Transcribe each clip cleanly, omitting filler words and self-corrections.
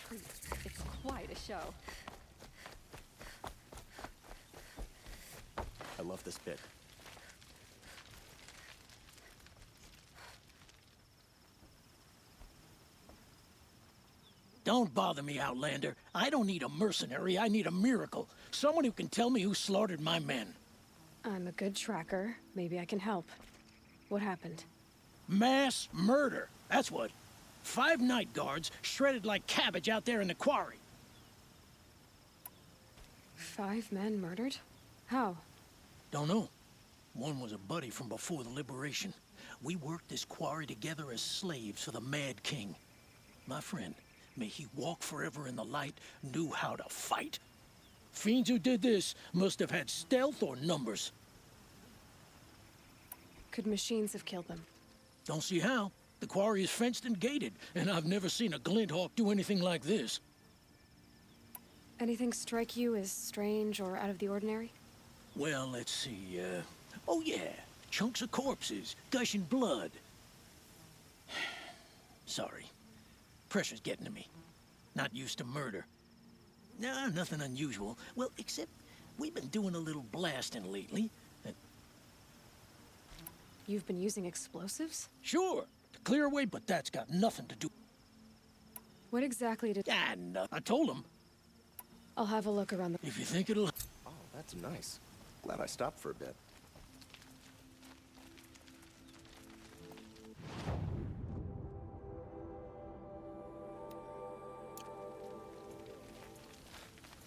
treat. It's quite a show. I love this bit. Don't bother me, Outlander. I don't need a mercenary, I need a miracle. Someone who can tell me who slaughtered my men. I'm a good tracker. Maybe I can help. What happened? Mass murder, that's what. 5 night guards shredded like cabbage out there in the quarry. 5 men murdered? How? Don't know. One was a buddy from before the liberation. We worked this quarry together as slaves for the Mad King. My friend, may he walk forever in the light, knew how to fight. Fiends who did this must have had stealth or numbers. Could machines have killed them? Don't see how. The quarry is fenced and gated, and I've never seen a Glinthawk do anything like this. Anything strike you as strange or out of the ordinary? Well, let's see, oh yeah, chunks of corpses, gushing blood. Sorry. Pressure's getting to me. Not used to murder. Nah, nothing unusual. Well, except we've been doing a little blasting lately. You've been using explosives? Sure, to clear away, but that's got nothing to do. What exactly did... Ah, no, I told him. I'll have a look around the... If you think it'll... Oh, that's nice. Glad I stopped for a bit.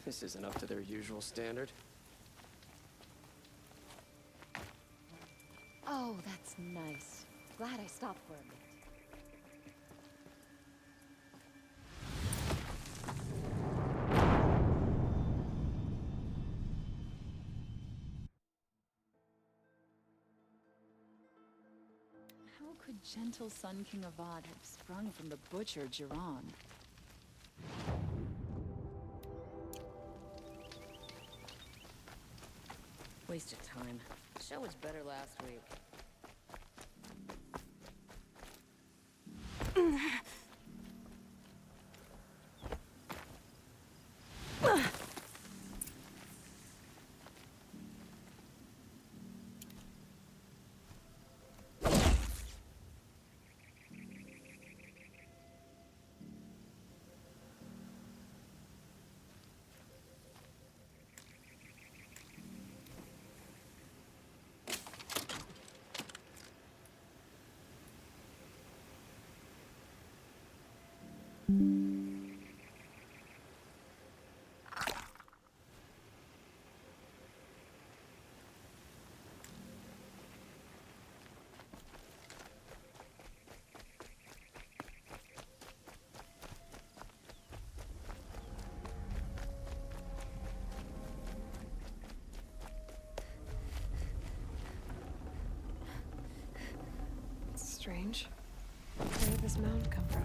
This isn't up to their usual standard. Oh, that's nice. Glad I stopped for a bit. How could gentle Sun King Avad have sprung from the butcher Jiran? Waste of time. Show was better last week. Strange. Where did this mound come from?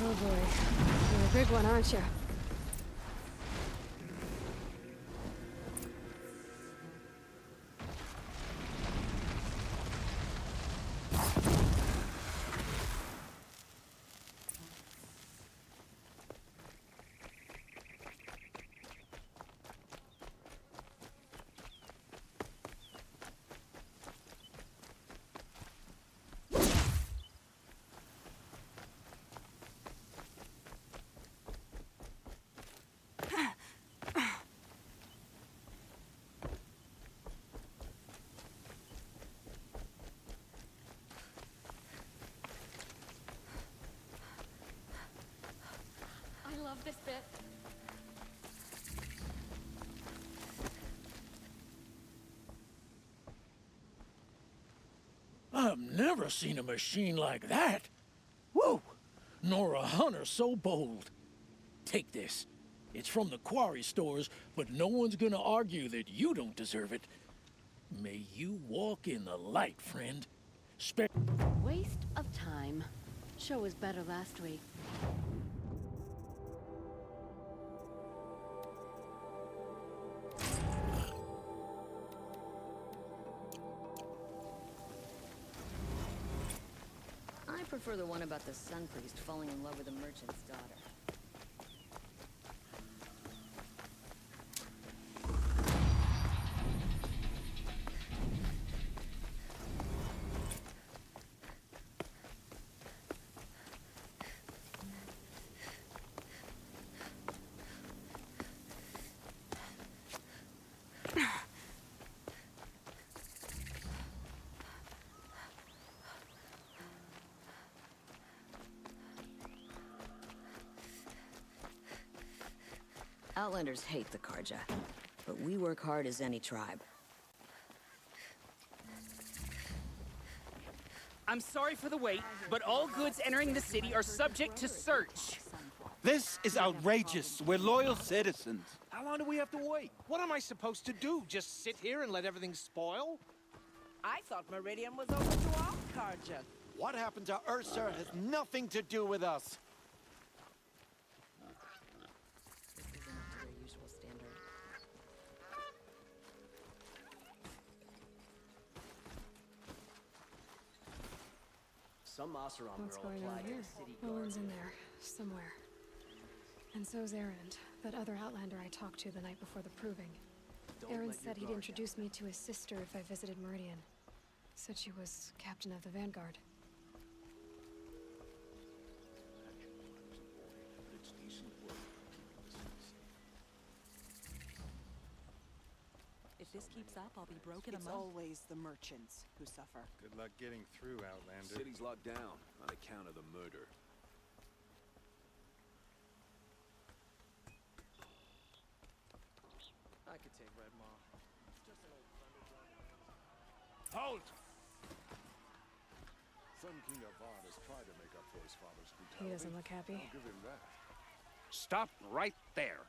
Oh boy. You're a big one, aren't you? I love this bit. I've never seen a machine like that. Whoa! Nor a hunter so bold. Take this. It's from the quarry stores, but no one's gonna argue that you don't deserve it. May you walk in the light, friend. Waste of time. Show was better last week. prefer the one about the sun priest falling in love with a merchant's daughter. Outlanders hate the Karja, but we work hard as any tribe. I'm sorry for the wait, but all goods entering the city are subject to search. This is outrageous. We're loyal citizens. How long do we have to wait? What am I supposed to do? Just sit here and let everything spoil? I thought Meridian was open to all Karja. What happened to Ursa has nothing to do with us. This isn't up to their usual standard. Some Oseram What's girl going on applied to here? the city Owen's guard. in there, somewhere. And so's Erend, that other Outlander I talked to the night before the proving. Don't Erend let your said he'd guard introduce me to his sister if I visited Meridian. Said she was captain of the Vanguard. If this keeps up, I'll be broke in a It's month. always the merchants who suffer. Good luck getting through, Outlander. City's locked down on account of the murder. I could take Red Maw. It's just an old Halt! Sun King Avad has tried to make up for his father's brutality. He doesn't look happy. I'll give him that. Stop right there.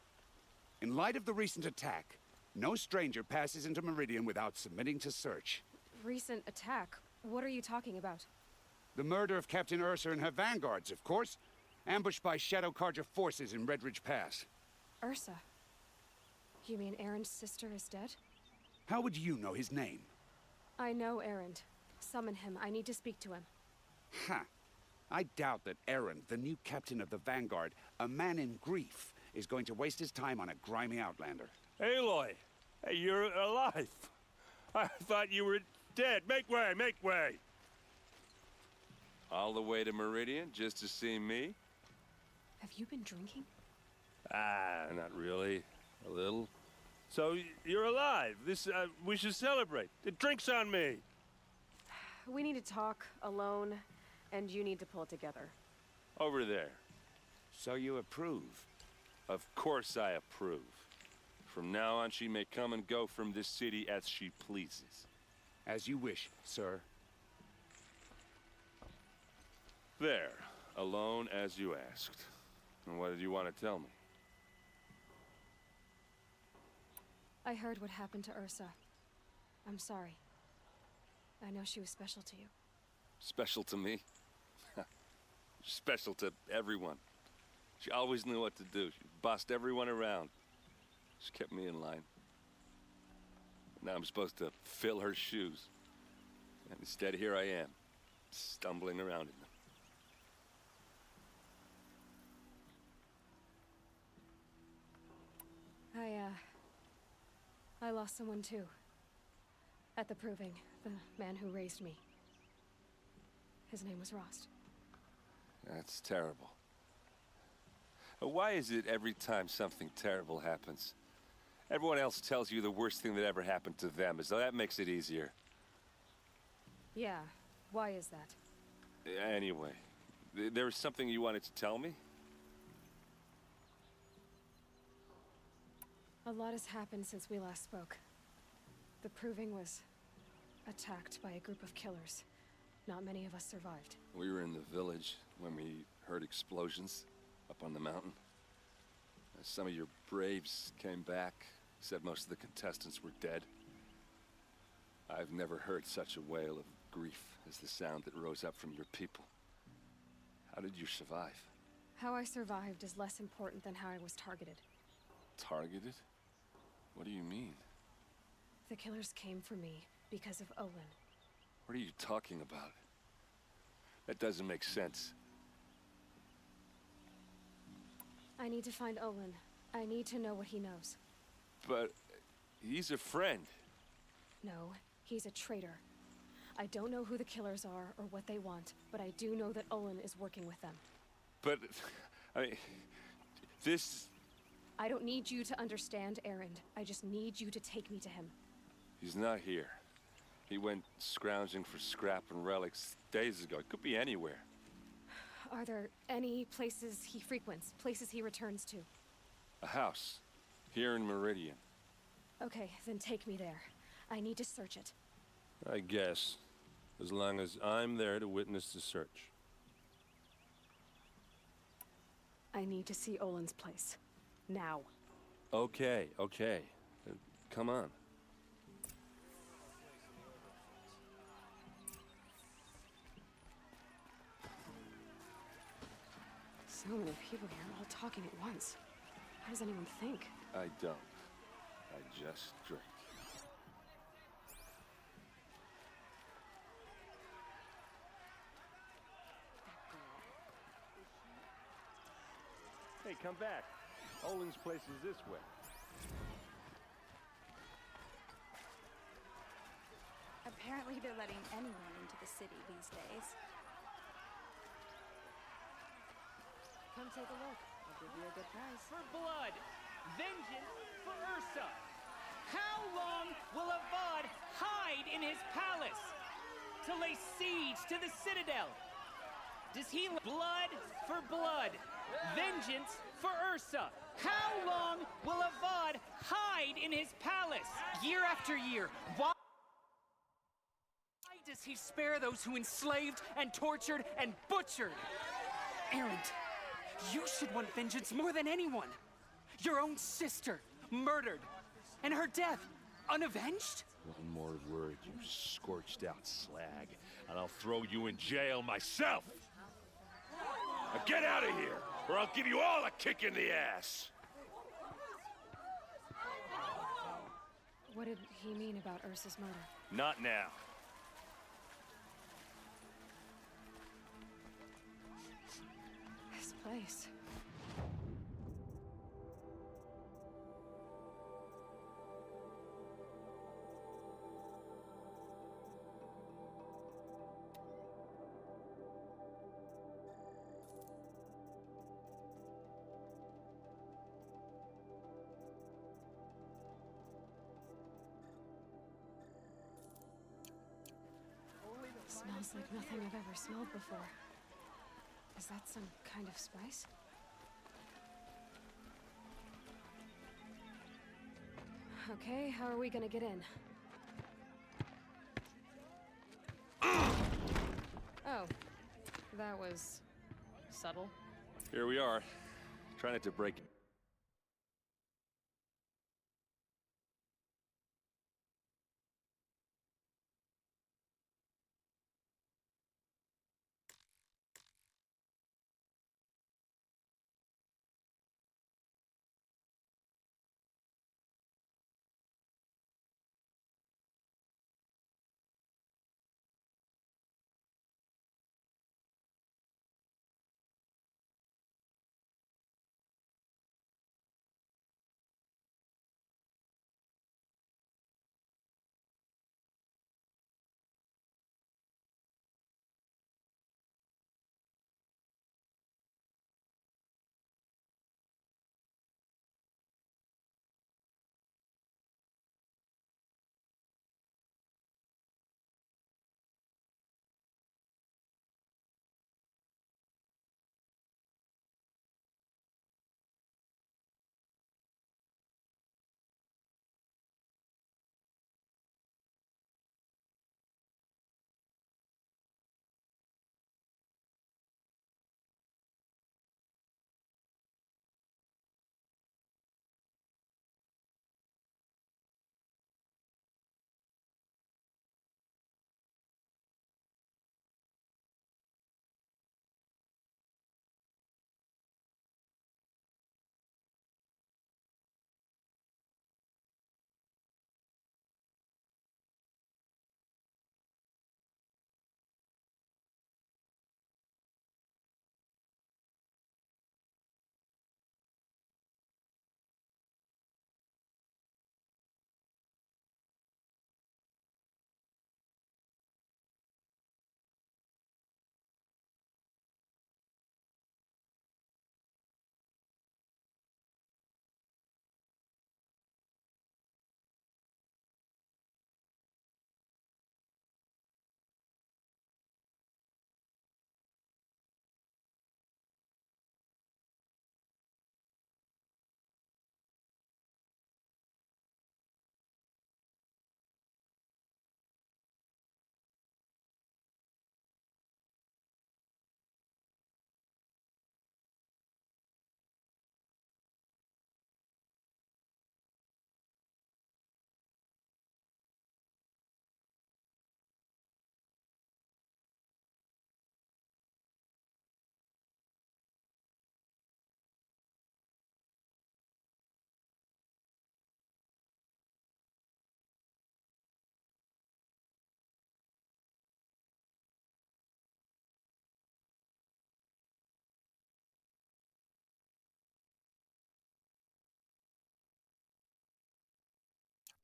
In light of the recent attack, no stranger passes into Meridian without submitting to search. Recent attack? What are you talking about? The murder of Captain Ursa and her vanguards, of course. Ambushed by Shadow Karja forces in Red Ridge Pass. Ursa? You mean Erend's sister is dead? How would you know his name? I know Erend. Summon him. I need to speak to him. Ha! I doubt that Erend, the new captain of the Vanguard, a man in grief, is going to waste his time on a grimy Outlander. Aloy! Hey, you're alive! I thought you were dead. Make way, make way! All the way to Meridian just to see me? Have you been drinking? Ah, not really. A little. So, you're alive. We should celebrate. The drink's on me. We need to talk, alone, and you need to pull it together. Over there. So you approve? Of course I approve. From now on, she may come and go from this city as she pleases. As you wish, sir. There. Alone as you asked. And what did you want to tell me? I heard what happened to Ursa. I'm sorry. I know she was special to you. Special to me? Special to everyone. She always knew what to do. She bossed everyone around. She kept me in line. Now I'm supposed to fill her shoes. And instead, here I am, stumbling around in them. I lost someone too. At the proving, the man who raised me. His name was Rost. That's terrible. Why is it every time something terrible happens, everyone else tells you the worst thing that ever happened to them, as though that makes it easier? Yeah, why is that? Anyway, there was something you wanted to tell me? A lot has happened since we last spoke. The proving was attacked by a group of killers. Not many of us survived. We were in the village when we heard explosions up on the mountain. Some of your braves came back, said most of the contestants were dead. I've never heard such a wail of grief as the sound that rose up from your people. How did you survive? How I survived is less important than how I was targeted. Targeted? What do you mean? The killers came for me because of Olin. What are you talking about? That doesn't make sense. I need to find Olin. I need to know what he knows. But he's a friend. No, he's a traitor. I don't know who the killers are or what they want, but I do know that Olin is working with them. But, I mean, this... I don't need you to understand Erend. I just need you to take me to him. He's not here. He went scrounging for scrap and relics days ago. It could be anywhere. Are there any places he frequents? Places he returns to? A house. Here in Meridian. Okay, then take me there. I need to search it. I guess. As long as I'm there to witness the search. I need to see Olin's place. Now. Okay, okay. Come on. So many people here, all talking at once. How does anyone think? I don't. I just drink. Hey, come back. Olin's place is this way. Apparently they're letting anyone into the city these days. Come take a look. I'll give you a good price. For blood! Vengeance for Ursa! How long will Avad hide in his palace? To lay siege to the citadel? Does he blood for blood? Vengeance for Ursa! How long will Avad hide in his palace? Year after year, why does he spare those who enslaved and tortured and butchered? Erend, you should want vengeance more than anyone. Your own sister, murdered, and her death, unavenged? One more word, you scorched out slag, and I'll throw you in jail myself! Now get out of here, or I'll give you all a kick in the ass! What did he mean about Ursa's murder? Not now. This place. Smells like nothing I've ever smelled before. Is that some kind of spice? Okay, how are we gonna get in? Oh, that was subtle. Here we are. Try not to break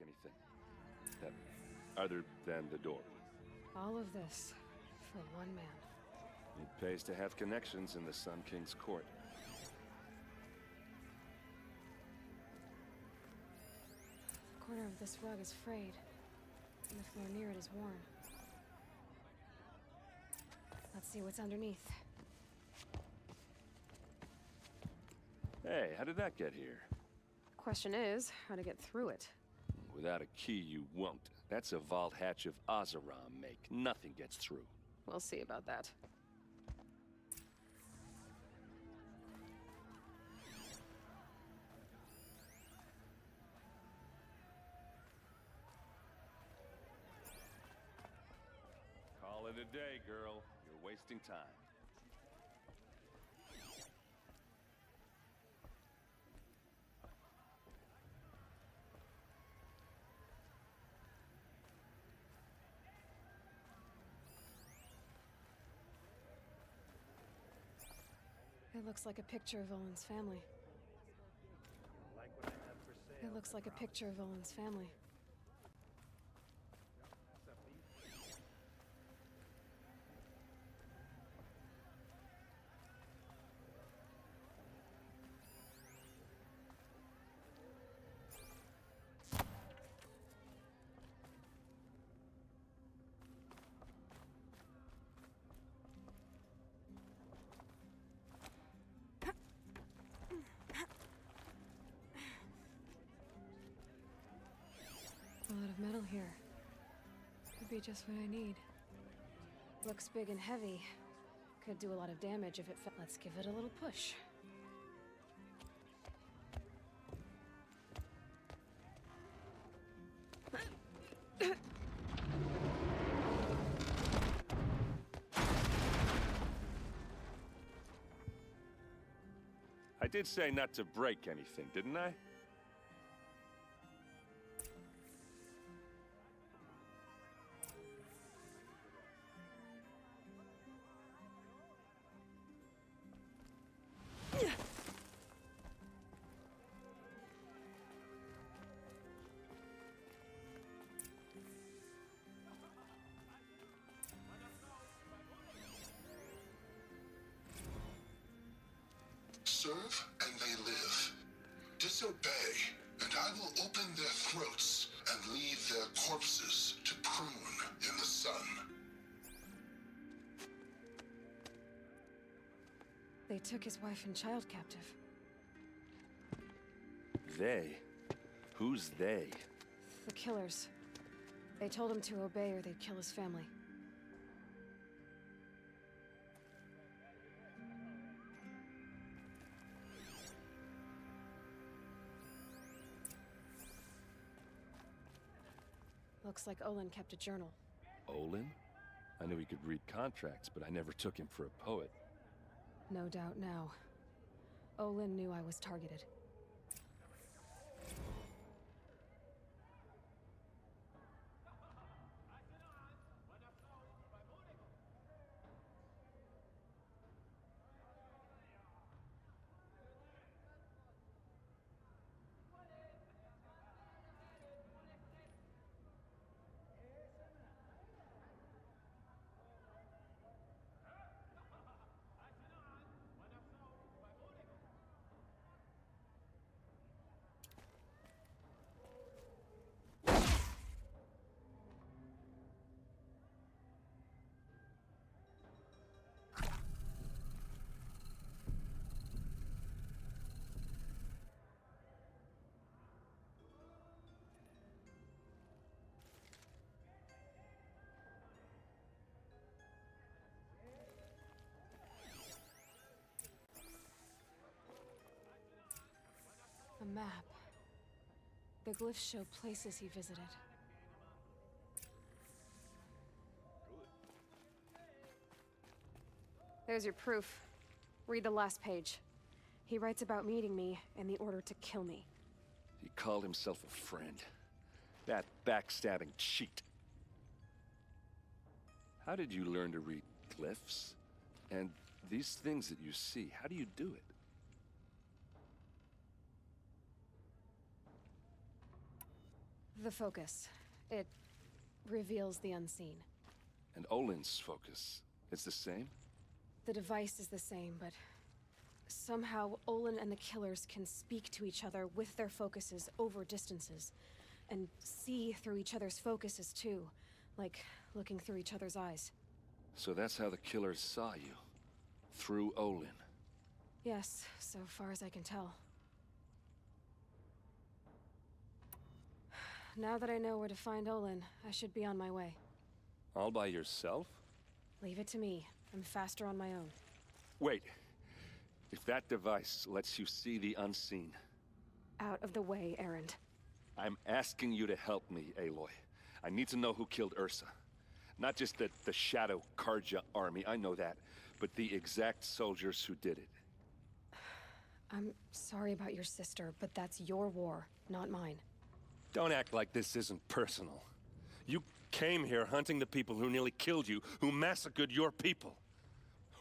anything. That, other than the door. All of this for one man. It pays to have connections in the Sun King's court. The corner of this rug is frayed, and the floor near it is worn. Let's see what's underneath. Hey, how did that get here? Question is, how to get through it. Without a key, you won't. That's a vault hatch of Azeram make. Nothing gets through. We'll see about that. Call it a day, girl. You're wasting time. It looks like a picture of Olin's family. It looks like a picture of Olin's family. A lot of metal here. Could be just what I need. Looks big and heavy. Could do a lot of damage if it fell. Let's give it a little push. I did say not to break anything, didn't I? Serve and they live. Disobey, and I will open their throats and leave their corpses to prune in the sun. They took his wife and child captive. They? Who's they? The killers. They told him to obey or they'd kill his family. Looks like Olin kept a journal. Olin? I knew he could read contracts, but I never took him for a poet. No doubt now. Olin knew I was targeted. A map. The glyphs show places he visited. There's your proof. Read the last page. He writes about meeting me and the order to kill me. He called himself a friend. That backstabbing cheat. How did you learn to read glyphs? And these things that you see, how do you do it? The focus. It reveals the unseen. And Olin's focus, it's the same? The device is the same, but somehow Olin and the killers can speak to each other with their focuses over distances, and see through each other's focuses too, like looking through each other's eyes. So that's how the killers saw you? Through Olin? Yes, so far as I can tell. Now that I know where to find Olin, I should be on my way. All by yourself? Leave it to me. I'm faster on my own. Wait. If that device lets you see the unseen... Out of the way, Erend. I'm asking you to help me, Aloy. I need to know who killed Ursa. Not just the Shadow Karja army, I know that, but the exact soldiers who did it. I'm sorry about your sister, but that's your war, not mine. Don't act like this isn't personal. You came here hunting the people who nearly killed you, who massacred your people.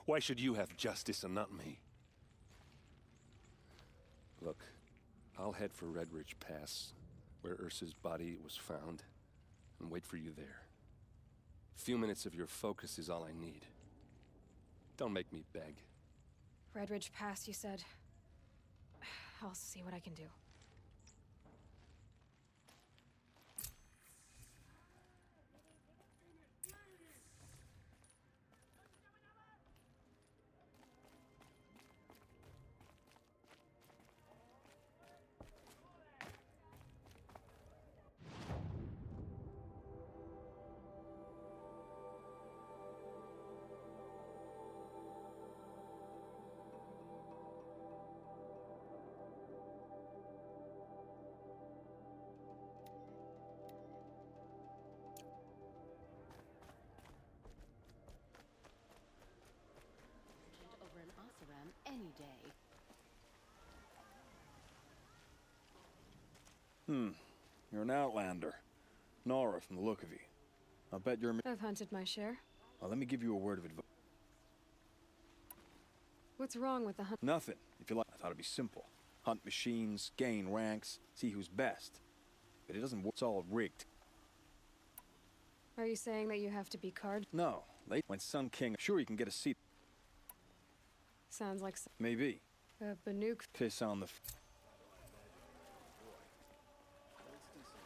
Why should you have justice and not me? Look, I'll head for Red Ridge Pass, where Ursa's body was found, and wait for you there. A few minutes of your focus is all I need. Don't make me beg. Red Ridge Pass, you said? I'll see what I can do. Over in Oseram any day. You're an outlander. Nora from the look of you. I'll bet you're... I've hunted my share. Well, let me give you a word of advice. What's wrong with the hunt? Nothing. If you like, I thought it'd be simple. Hunt machines, gain ranks, see who's best. But it doesn't work. It's all rigged. Are you saying that you have to be card? No. Late when Sun King... Sure, you can get a seat. Sounds like Maybe. Banuk. Piss on the...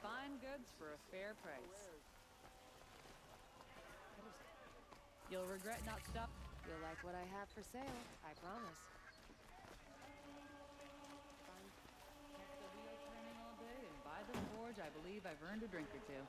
Fine goods for a fair price. You'll regret not stop. You'll like what I have for sale, I promise. Kept the wheel turning all day, and by the forge, I believe I've earned a drink or two.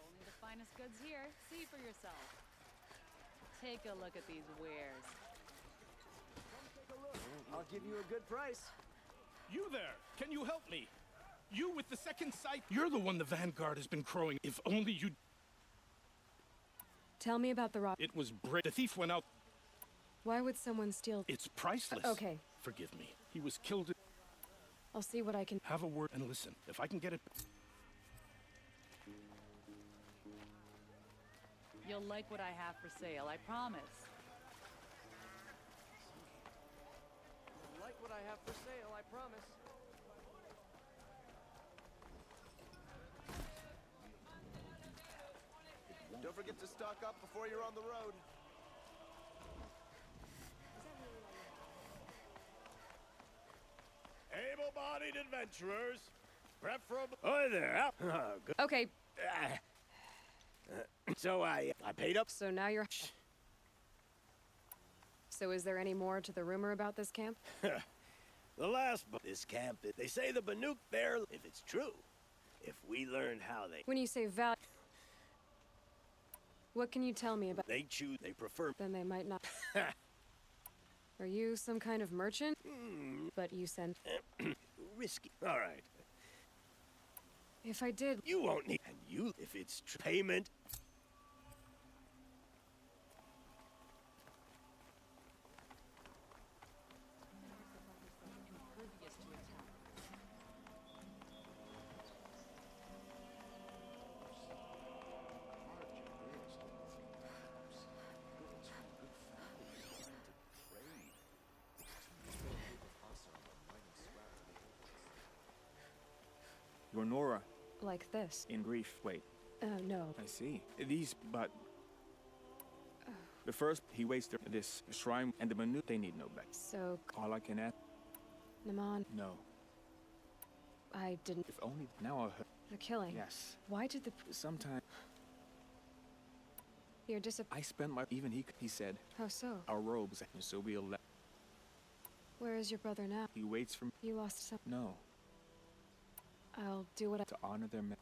Only the finest goods here. See for yourself. Take a look at these wares. I'll give you a good price. You there! Can you help me? You with the second sight? You're the one the Vanguard has been crowing. If only you... Tell me about the rock. It was The thief went out. Why would someone steal... It's priceless. Okay. Forgive me. He was killed... I'll see what I can... Have a word and listen. If I can get it... You'll like what I have for sale, I promise. You'll like what I have for sale, I promise. Don't forget to stock up before you're on the road. Able-bodied adventurers, preferable... Hi there. Okay. So I paid up. So now you're... So is there any more to the rumor about this camp? The last this camp, they say the Banuk there, if it's true, if we learn how they... When you say value... What can you tell me about... They choose, they prefer... Then they might not... Are you some kind of merchant? But you send... Risky. All right. If I did... You won't need... And you, if it's payment... Improve were Nora Like this? in grief. Wait, No. I see. These, but... The first, he wasted this shrine, and the Manute, they need no back. So... All I can add? Naman, No. I didn't... If only now I heard. The killing? Yes. Why did the... Sometime You're I spent my... Even he said. How so? Our robes, and so we'll let... Where is your brother now? He waits for me. You lost some... No. I'll do what I... To honor their men.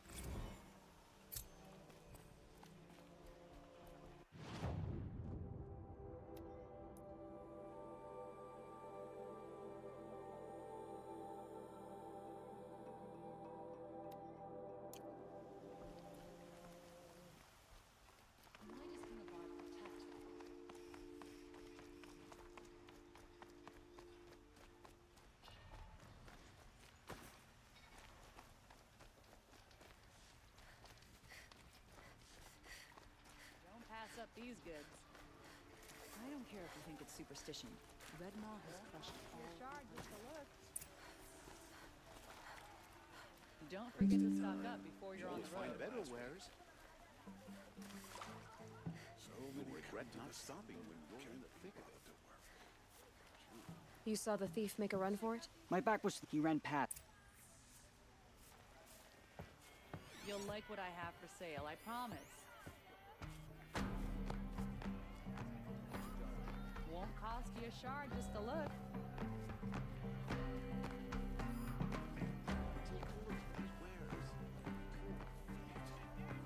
Don't pass up these goods. I don't care if you think it's superstition. Red Maw has crushed all. Your shard just a look. Don't forget to stock up before you're on the road. better wares. So many regret not stopping when you're in the thick of it. You saw the thief make a run for it? My back was... He ran past. You'll like what I have for sale, I promise. Won't cost you a shard just to look.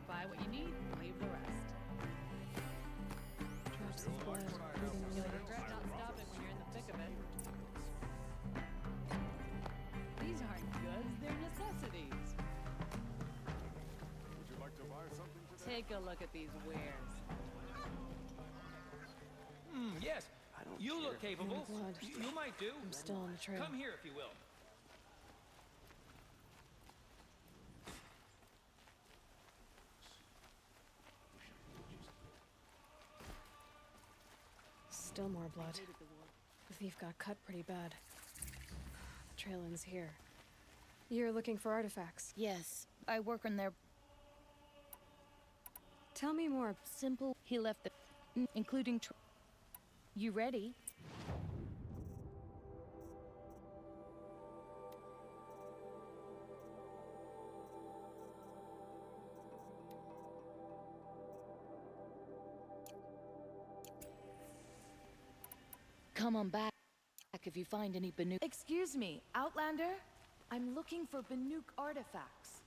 Buy what you need, leave the rest. Drops of blood. You'll regret not stopping when you're in the thick of it. These aren't goods, they're necessities. Would you like to buy something today? Take a look at these wares. Yes. You look capable. Blood. You might do. I'm still on the trail. Come here if you will. Still more blood. The thief got cut pretty bad. The trail ends here. You're looking for artifacts. Yes, I work on their... Tell me more. Simple. He left the... including... You ready? Come on back if you find any Banuk. Excuse me, Outlander? I'm looking for Banuk artifacts.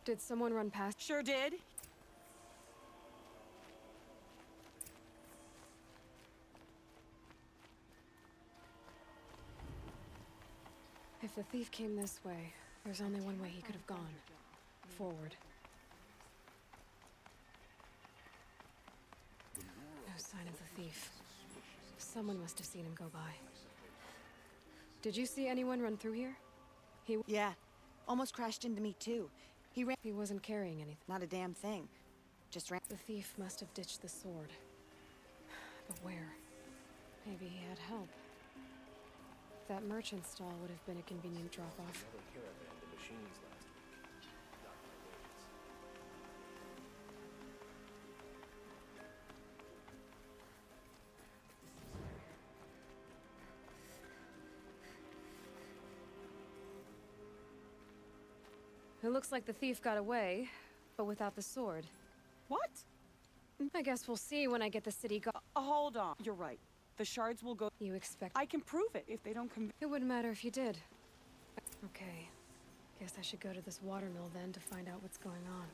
Did someone run past? Sure did. If the thief came this way, there's only one way he could have gone. Forward. No sign of the thief. Someone must have seen him go by. Did you see anyone run through here? Yeah. Almost crashed into me, too. He wasn't carrying anything. Not a damn thing. Just ran. The thief must have ditched the sword. But where? Maybe he had help. That merchant stall would have been a convenient drop-off. It looks like the thief got away, but without the sword. What? I guess we'll see when I get the city hold on. You're right. The shards will go... You expect... I can prove it if they don't come... It wouldn't matter if you did. Okay. Guess I should go to this watermill then to find out what's going on.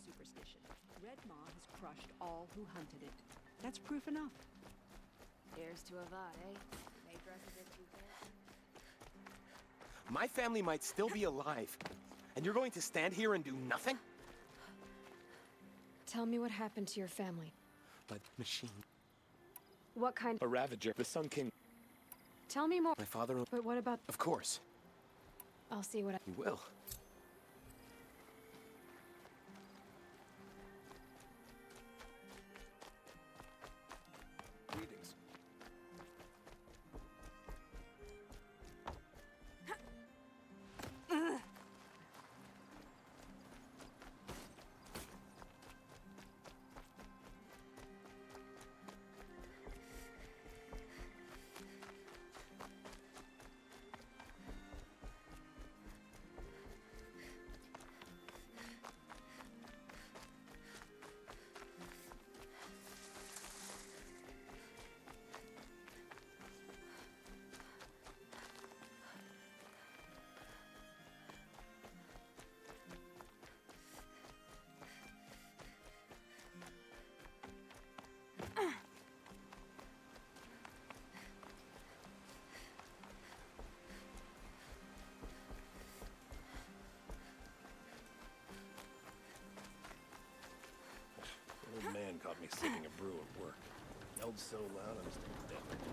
superstition. Red Maw has crushed all who hunted it. That's proof enough. Here's to Avad, eh? May dress a bit too fancy. My family might still be alive. And you're going to stand here and do nothing? Tell me what happened to your family. But machine. What kind? A Ravager, the Sun King. Tell me more. My father... But what about... Of course. I'll see what I... You will. Greetings. An old man caught me sipping a brew at work. Yelled so loud I was deafened.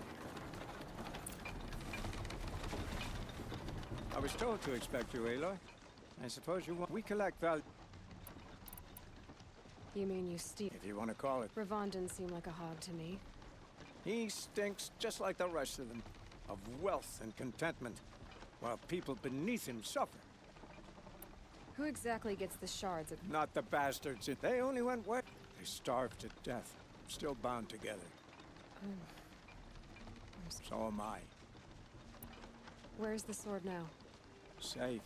I was told to expect you, Aloy. I suppose you want... We collect val... You mean you steal? If you want to call it. Ravon didn't seem like a hog to me. He stinks just like the rest of them. Of wealth and contentment. While people beneath him suffer. Who exactly gets the shards of... Not the bastards. They only went wet. They starved to death. Still bound together. So am I. Where's the sword now? Safe.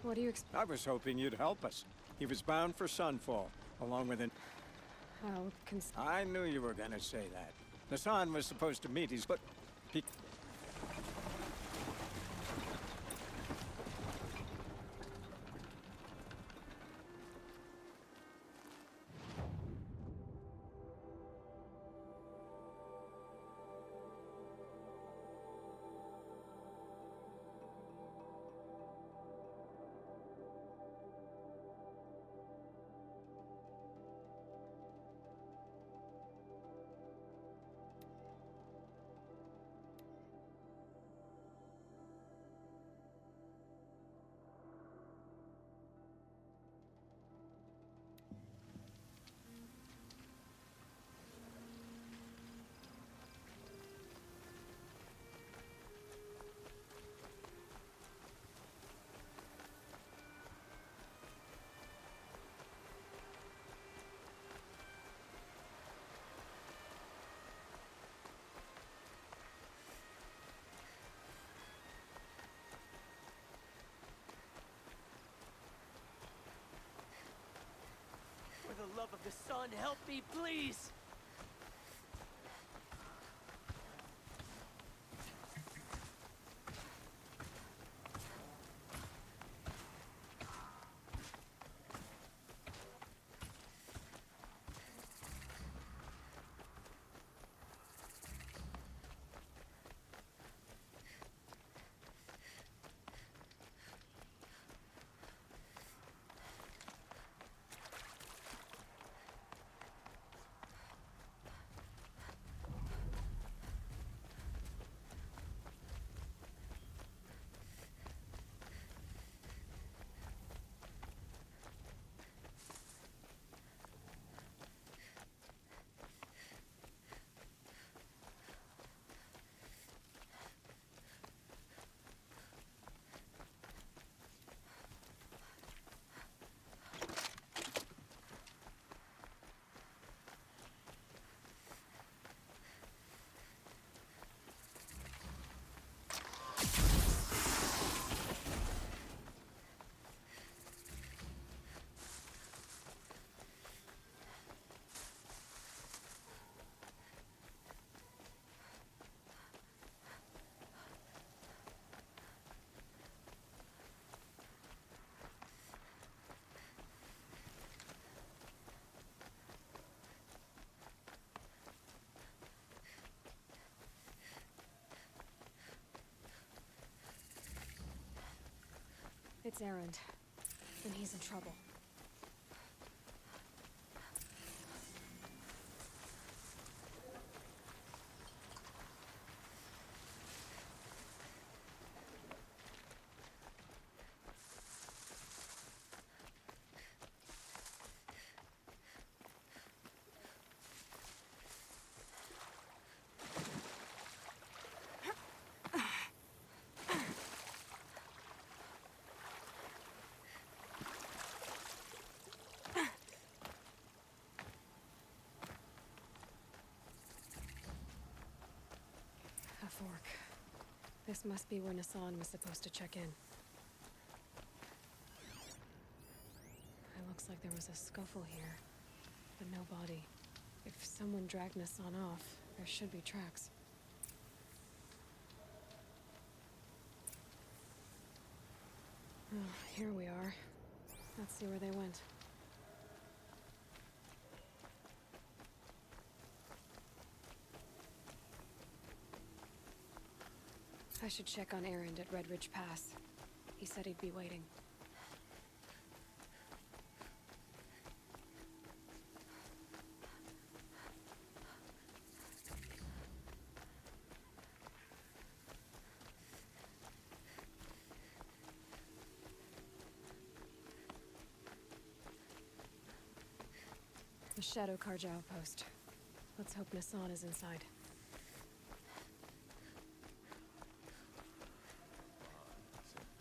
What do you expect? I was hoping you'd help us. He was bound for Sunfall, along with an... How I knew you were gonna say that. The sun was supposed to meet his... But... He... For the love of the sun, help me, please! It's Erend. Then he's in trouble. A fork. This must be where Nassan was supposed to check in. It looks like there was a scuffle here, but no body. If someone dragged Nassan off, there should be tracks. Oh, here we are. Let's see where they went. I should check on Erend at Red Ridge Pass. He said he'd be waiting. The Shadow Karja outpost. Let's hope Nassan is inside.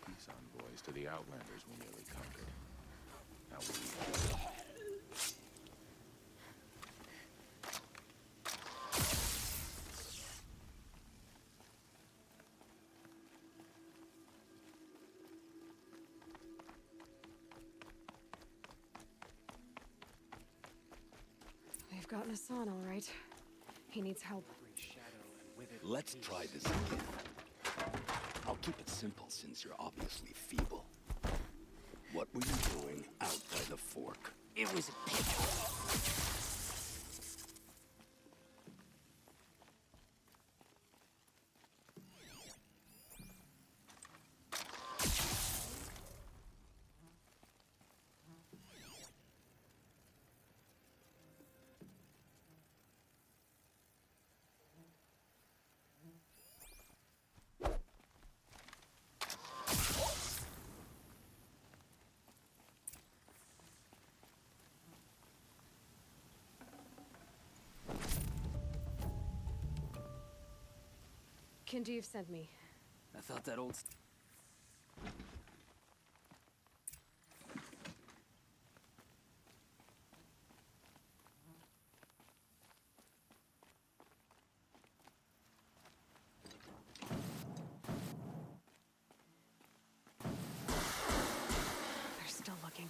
Peace envoys to the Outlanders we nearly conquered. Now we... We've got Nassan, all right. He needs help. Let's try this again. I'll keep it simple since you're obviously feeble. What were you doing out by the fork? It was a picture. Kinjeev sent me. I thought that old... They're still looking.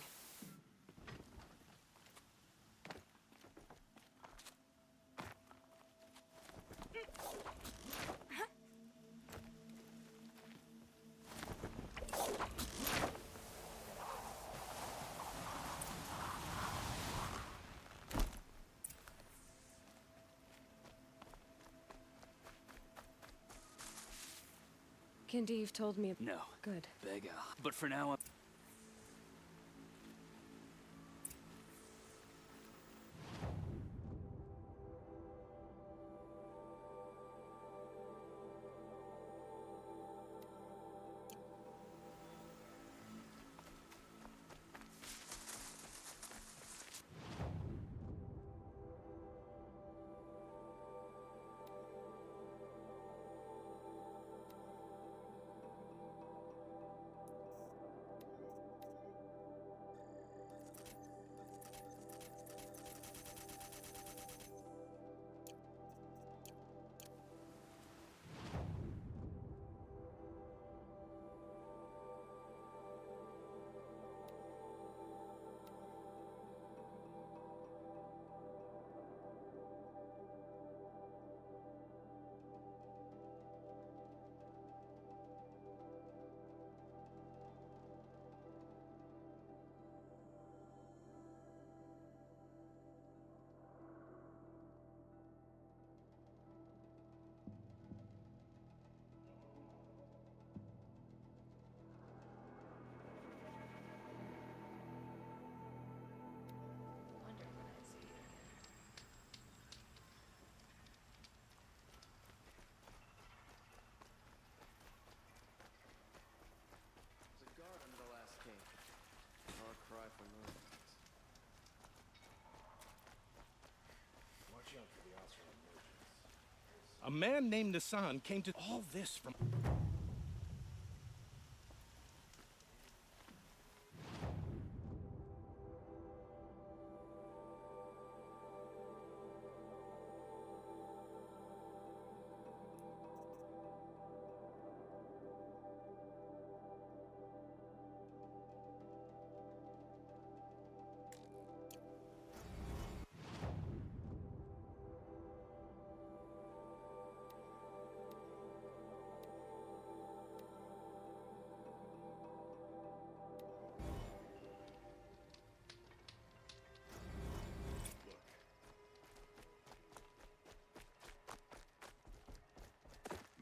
Kinjeev told me... No. Good. Beg but for now, I'm... A man named Nassan came to all this from...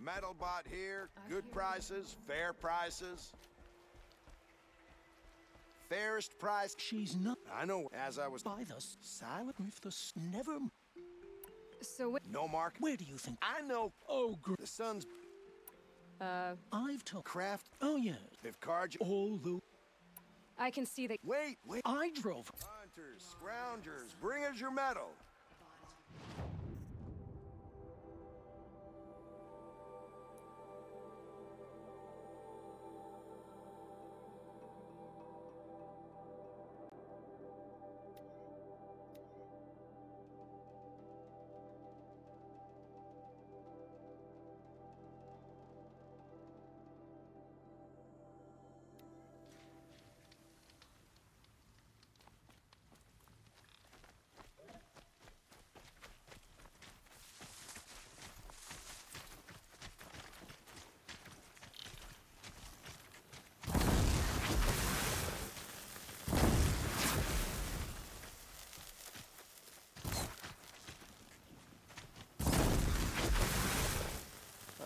Metal bot here, good prices, fair prices. Fairest price. She's not. I know, as I was... By the silent if the never... So what... No mark. Where do you think... I know. Oh, the sun's... I've told... Craft. Oh, yeah. If cards... All the... I can see that... Wait. I drove... Hunters, scroungers, bring us your metal.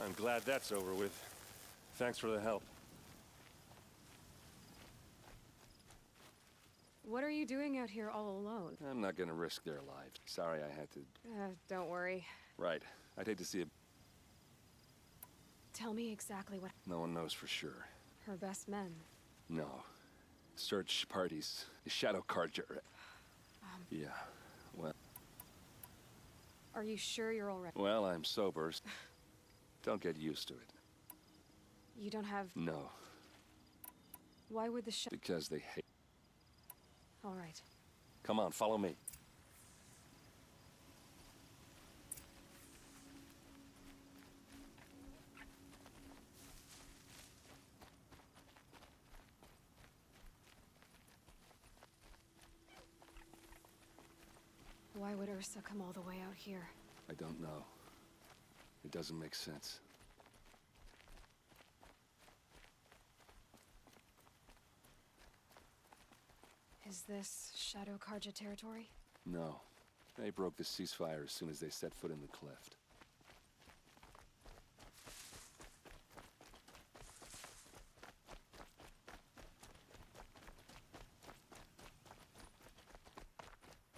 I'm glad that's over with. Thanks for the help. What are you doing out here all alone? I'm not gonna risk their lives. Sorry I had to... Don't worry. Right. I'd hate to see it. Tell me exactly what... No one knows for sure. Her best men. No. Search parties. Shadow Carja. Yeah. Well... Are you sure you're all right? Well, I'm sober. Don't get used to it. You don't have... No. Why would the Because they hate... All right. Come on, follow me. Why would Ursa come all the way out here? I don't know. It doesn't make sense. Is this Shadow Carja territory? No. They broke the ceasefire as soon as they set foot in the cleft.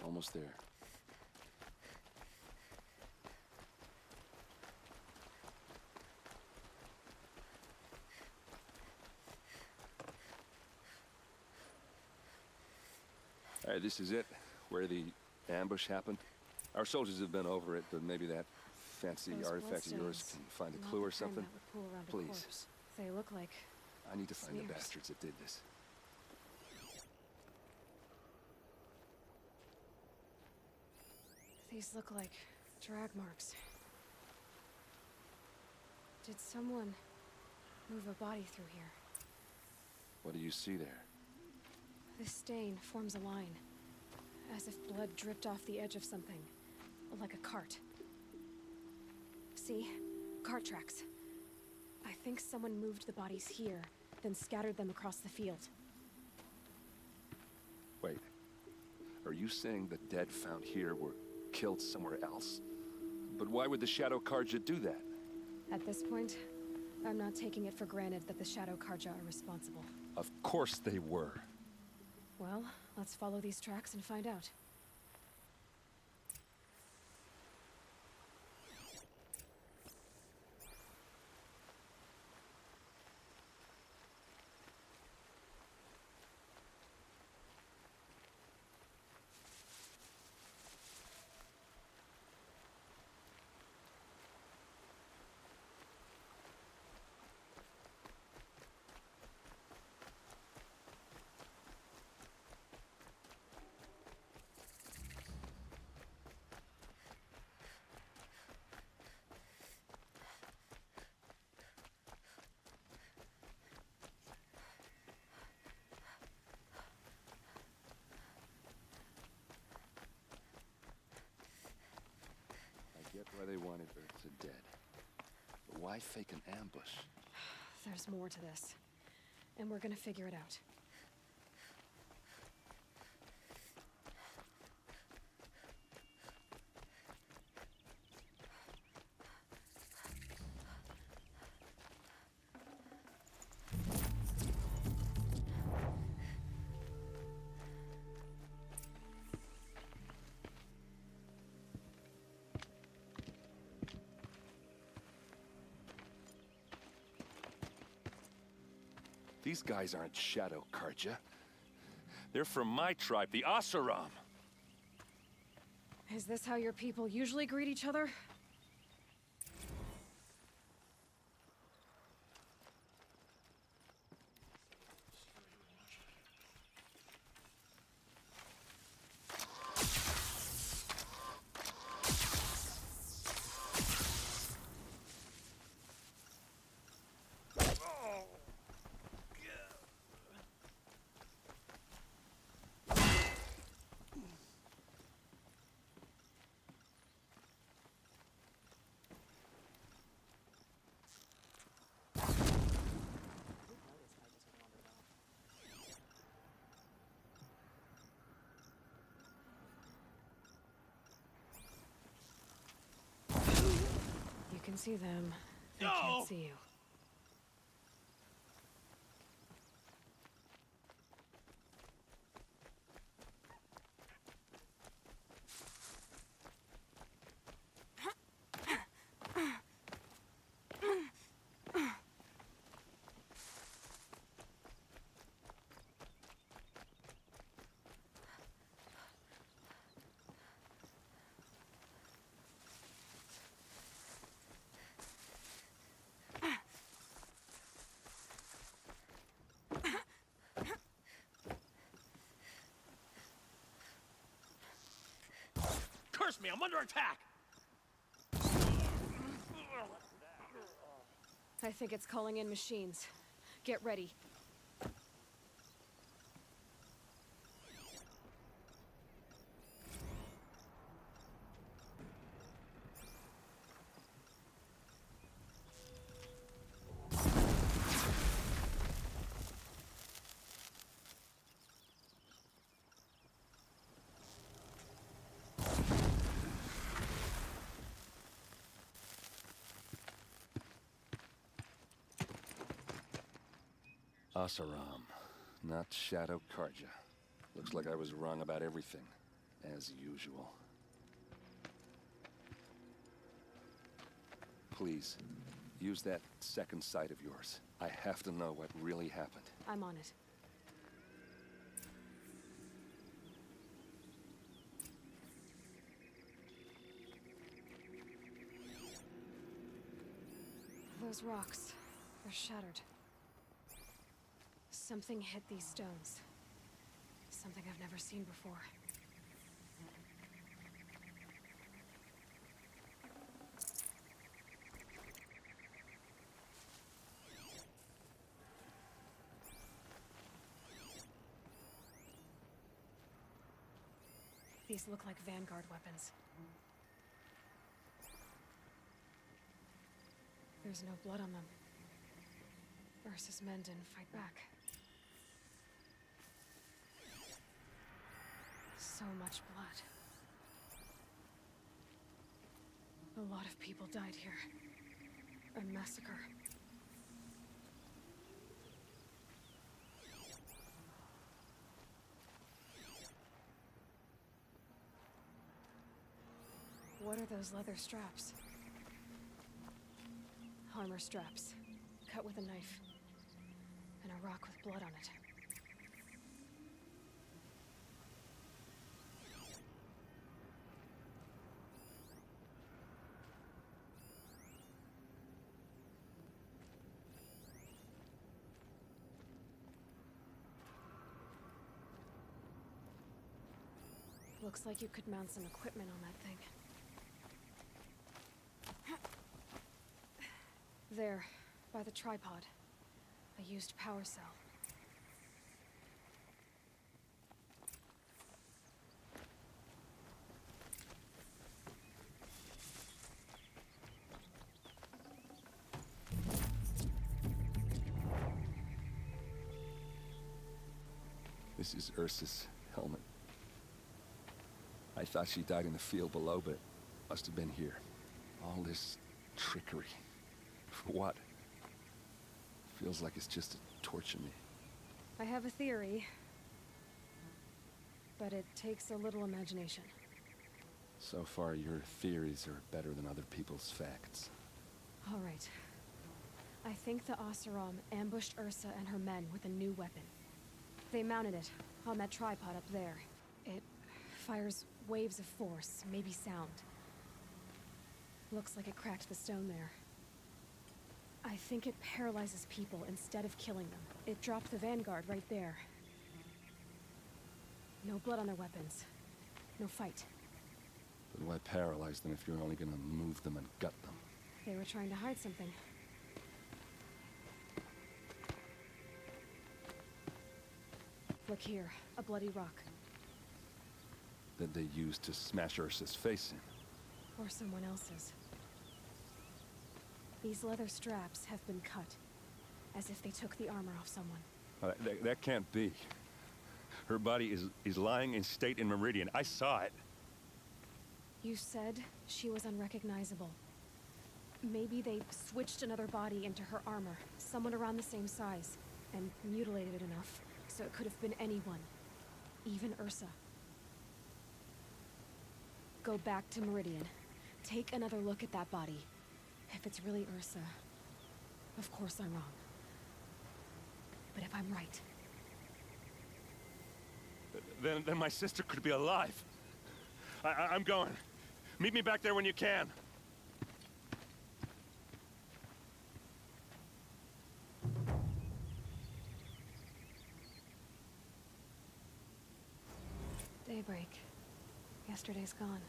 Almost there. All right, this is it, where the ambush happened. Our soldiers have been over it, but maybe that fancy artifact of yours can find a clue or something. Please. They look like... I need to find smears. the bastards that did this. These look like drag marks. Did someone move a body through here? What do you see there? This stain forms a line, as if blood dripped off the edge of something, like a cart. See? Cart tracks. I think someone moved the bodies here, then scattered them across the field. Wait. Are you saying the dead found here were killed somewhere else? But why would the Shadow Carja do that? At this point, I'm not taking it for granted that the Shadow Carja are responsible. Of course they were. Well, let's follow these tracks and find out. why they wanted Ursa dead. But why fake an ambush? There's more to this. And we're gonna figure it out. These guys aren't Shadow Karja. They're from my tribe, the Asaram. Is this how your people usually greet each other? You can see them. They can't see you. Curse me, I'm under attack! I think it's calling in machines. Get ready. Asaram, not Shadow Karja. Looks like I was wrong about everything, as usual. Please, use that second sight of yours. I have to know what really happened. I'm on it. Those rocks, they're shattered. Something hit these stones. Something I've never seen before. These look like Vanguard weapons. There's no blood on them. Ursa's men didn't fight back. So much blood. A lot of people died here. A massacre. What are those leather straps? Armor straps, cut with a knife, and a rock with blood on it. Looks like you could mount some equipment on that thing. There, by the tripod. A used power cell. This is Ursa's helmet. I thought she died in the field below, but must have been here. All this trickery. For what? Feels like it's just to torture me. I have a theory, but it takes a little imagination. So far, your theories are better than other people's facts. All right. I think the Oseram ambushed Ursa and her men with a new weapon. They mounted it on that tripod up there. It fires waves of force, maybe sound. Looks like it cracked the stone there. I think it paralyzes people instead of killing them. It dropped the vanguard right there. No blood on their weapons. No fight. But why paralyze them if you're only gonna move them and gut them? They were trying to hide something. Look here, a bloody rock. That they used to smash Ursa's face in. Or someone else's. These leather straps have been cut, as if they took the armor off someone. That can't be. Her body is lying in state in Meridian. I saw it. You said she was unrecognizable. Maybe they switched another body into her armor, someone around the same size, and mutilated it enough, so it could have been anyone. Even Ursa. Go back to Meridian. Take another look at that body. If it's really Ursa, of course I'm wrong. But if I'm right... Then my sister could be alive. I'm going. Meet me back there when you can. Daybreak. Yesterday's gone.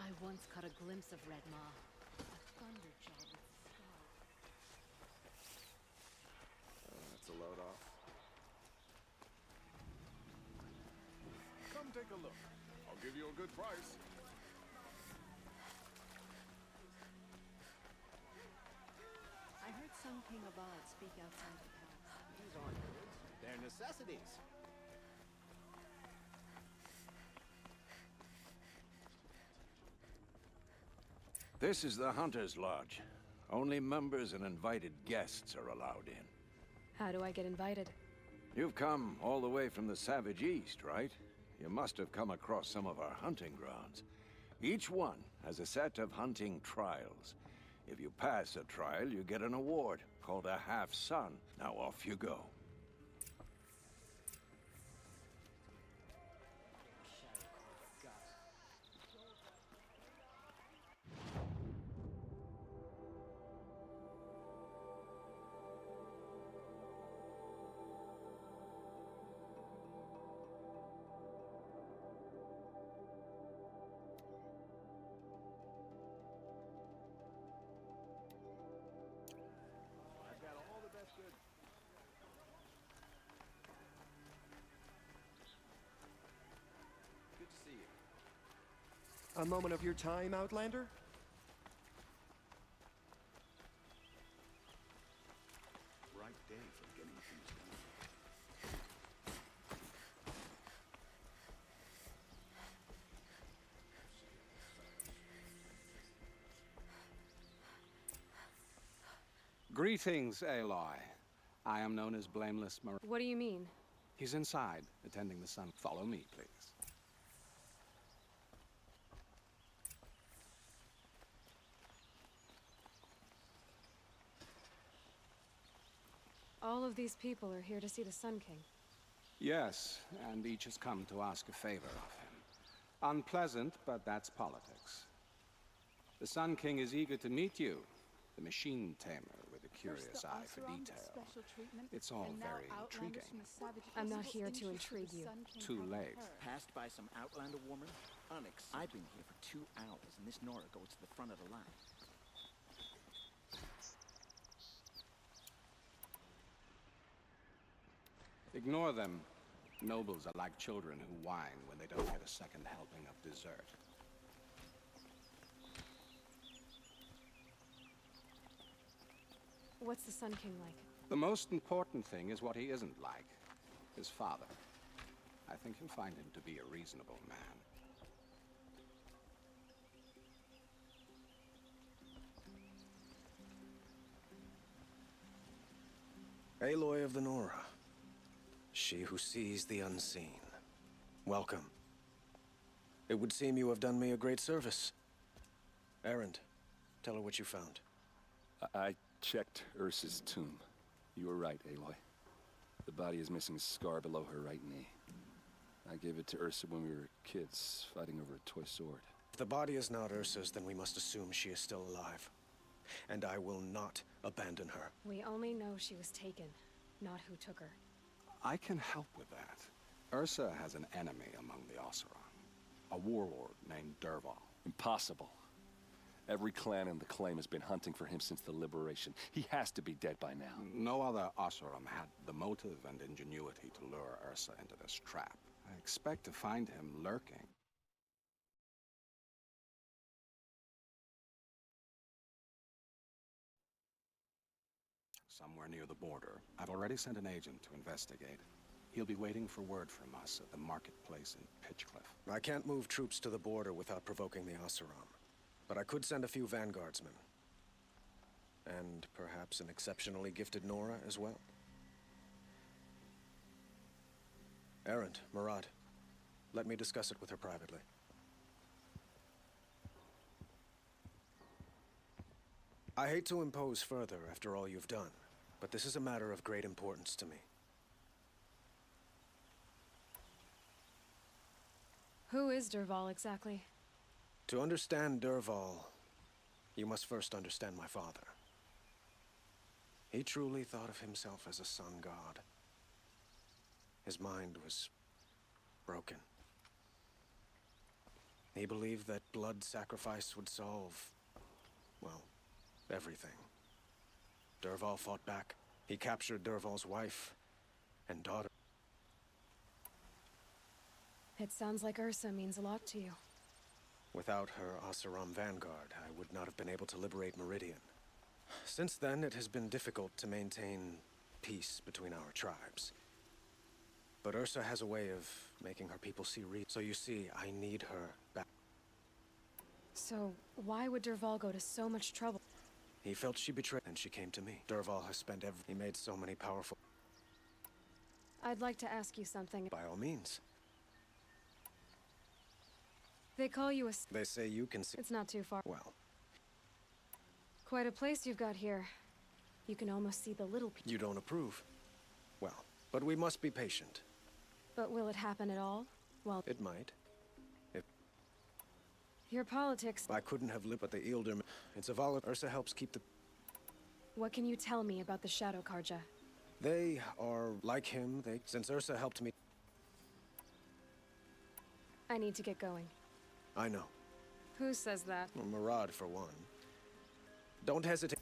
I once caught a glimpse of Red Maw. A thunderjaw with stars. That's a load off. Come take a look. I'll give you a good price. I heard some King Avad speak outside the palace. These aren't goods. They're necessities. This is the Hunter's Lodge. Only members and invited guests are allowed in. How do I get invited? You've come all the way from the Savage East, right? You must have come across some of our hunting grounds. Each one has a set of hunting trials. If you pass a trial, you get an award called a half-sun. Now off you go. A moment of your time, Outlander? Right day for getting things done. Greetings, Aloy. I am known as Blameless Mar— What do you mean? He's inside, attending the sun. Follow me, please. All of these people are here to see the Sun King. Yes, and each has come to ask a favor of him. Unpleasant, but that's politics. The Sun King is eager to meet you, the machine tamer with a curious eye for detail. It's all very intriguing. I'm not here to intrigue you. Too late. Passed by some Outlander woman? I've been here for 2 hours, and this Nora goes to the front of the line. Ignore them. Nobles are like children who whine when they don't get a second helping of dessert. What's the Sun King like? The most important thing is what he isn't like. His father. I think you'll find him to be a reasonable man. Aloy of the Nora. She who sees the unseen. Welcome. It would seem you have done me a great service. Erend, tell her what you found. I checked Ursa's tomb. You were right, Aloy. The body is missing a scar below her right knee. I gave it to Ursa when we were kids, fighting over a toy sword. If the body is not Ursa's, then we must assume she is still alive. And I will not abandon her. We only know she was taken, not who took her. I can help with that. Ursa has an enemy among the Oseram. A warlord named Dervahl. Impossible. Every clan in the claim has been hunting for him since the liberation. He has to be dead by now. No other Oseram had the motive and ingenuity to lure Ursa into this trap. I expect to find him lurking. Somewhere near the border. I've already sent an agent to investigate. He'll be waiting for word from us at the marketplace in Pitchcliff. I can't move troops to the border without provoking the Oseram. But I could send a few vanguardsmen. And perhaps an exceptionally gifted Nora as well. Erend, Murad, let me discuss it with her privately. I hate to impose further after all you've done, but this is a matter of great importance to me. Who is Dervahl exactly? To understand Dervahl, you must first understand my father. He truly thought of himself as a sun god. His mind was broken. He believed that blood sacrifice would solve, well, everything. Dervahl fought back. He captured Dervahl's wife and daughter. It sounds like Ursa means a lot to you. Without her Oseram vanguard, I would not have been able to liberate Meridian. Since then, it has been difficult to maintain peace between our tribes. But Ursa has a way of making her people see reason. So you see, I need her back. So, why would Dervahl go to so much trouble? He felt she betrayed, and she came to me. Dervahl has spent He made so many powerful... I'd like to ask you something. By all means. They call you a... They say you can see... It's not too far. Well. Quite a place you've got here. You can almost see the little people. You don't approve. Well, but we must be patient. But will it happen at all? Well... It might. Your politics... I couldn't have lived, but the Ealdorman... It's a volatile... Ursa helps keep the... What can you tell me about the Shadow Karja? They are like him. Since Ursa helped me... I need to get going. I know. Who says that? Well, Murad, for one. Don't hesitate.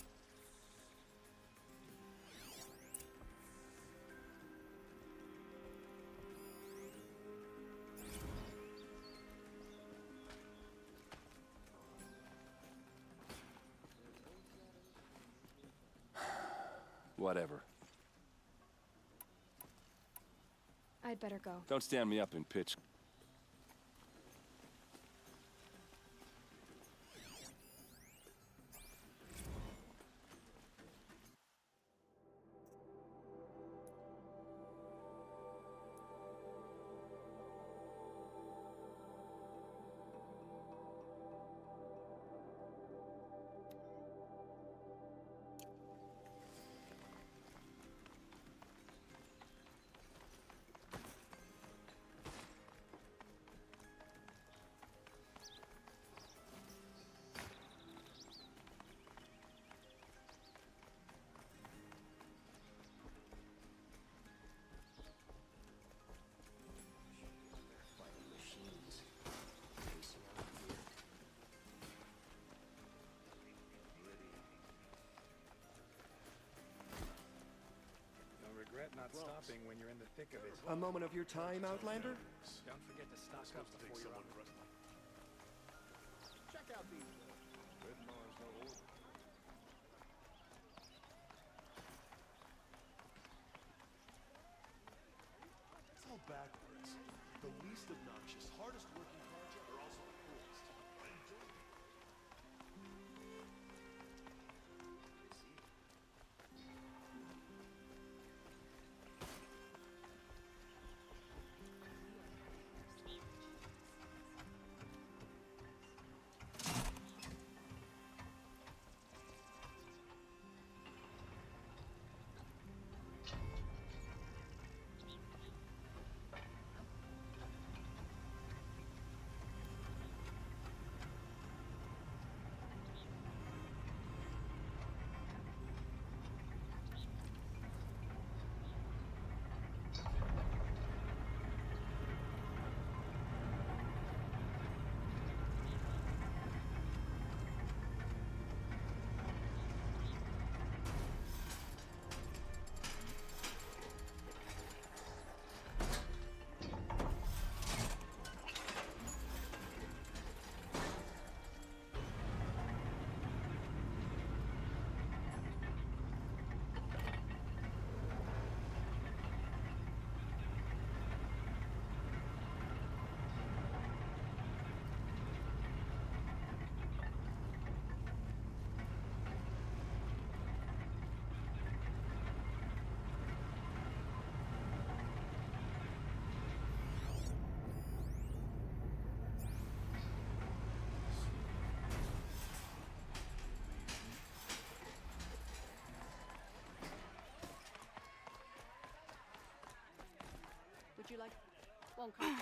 Whatever. I'd better go. Don't stand me up in pitch. not stopping when you're in the thick of it. A moment of your time, Outlander? Don't forget to stock up before you're on. Check out these. Red Mars no order. It's all backwards. The least obnoxious, hardest working project are also the coolest. Would you like one cocktail?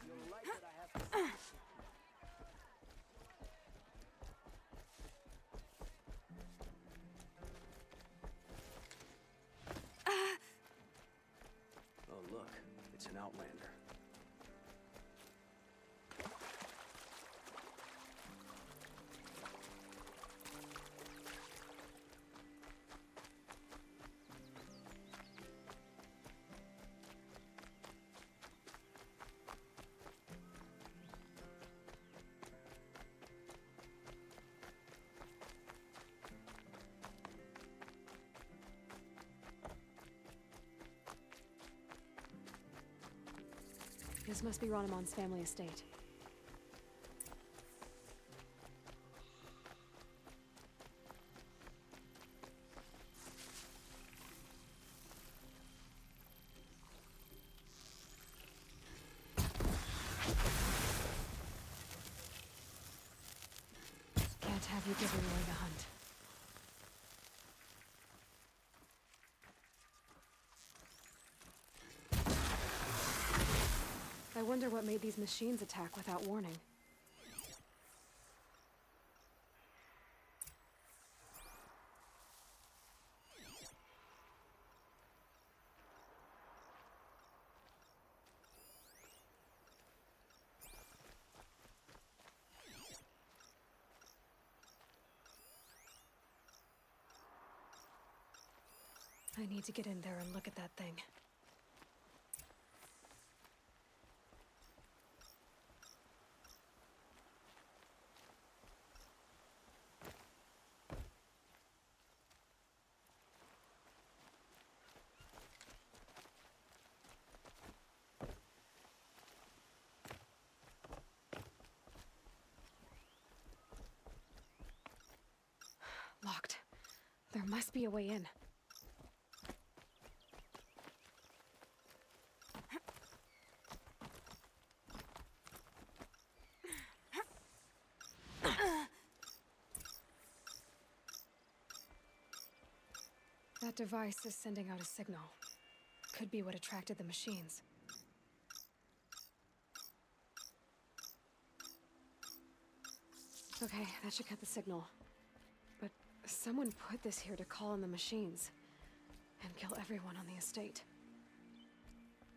You'll like what I have to say. Oh, look. It's an Outlander. This must be Ronamon's family estate. Can't have you giving away the hunt. I wonder what made these machines attack without warning. I need to get in there and look at that thing. Locked. There must be a way in. That device is sending out a signal. Could be what attracted the machines. Okay, that should cut the signal. But someone put this here to call in the machines and kill everyone on the estate.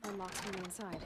Unlocked from the inside.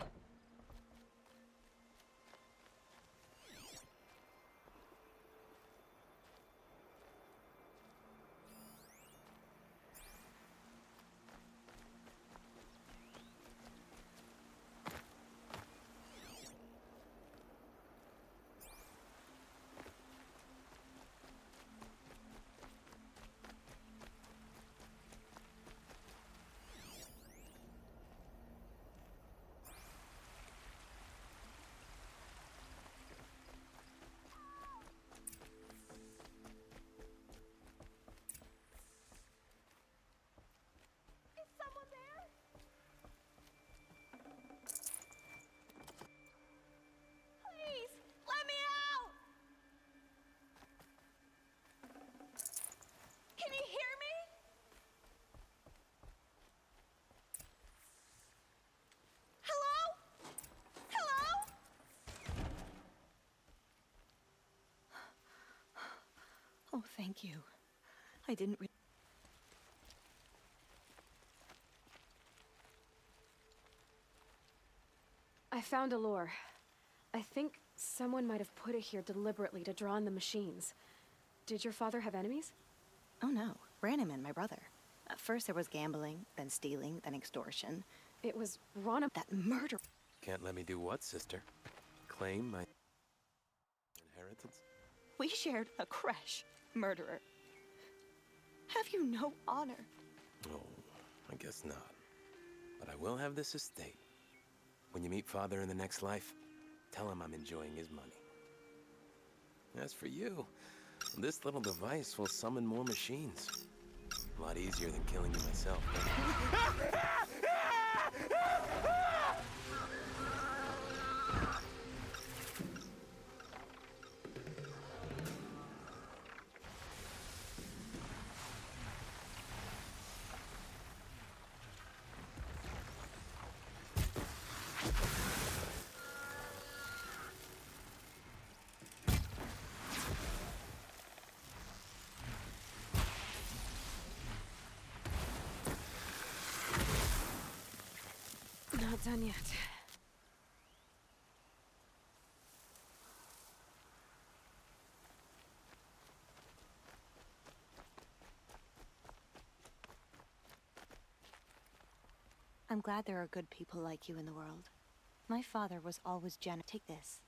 Oh, thank you. I didn't I found a lure. I think someone might have put it here deliberately to draw on the machines. Did your father have enemies? Oh no, Branniman, my brother. First there was gambling, then stealing, then extortion. It was Ron, that murder. Can't let me do what, sister? Claim my inheritance? We shared a creche, murderer. Have you no honor? Oh, I guess not. But I will have this estate. When you meet Father in the next life, tell him I'm enjoying his money. As for you, this little device will summon more machines. A lot easier than killing you myself. Not done yet. I'm glad there are good people like you in the world. My father was always generous. Take this.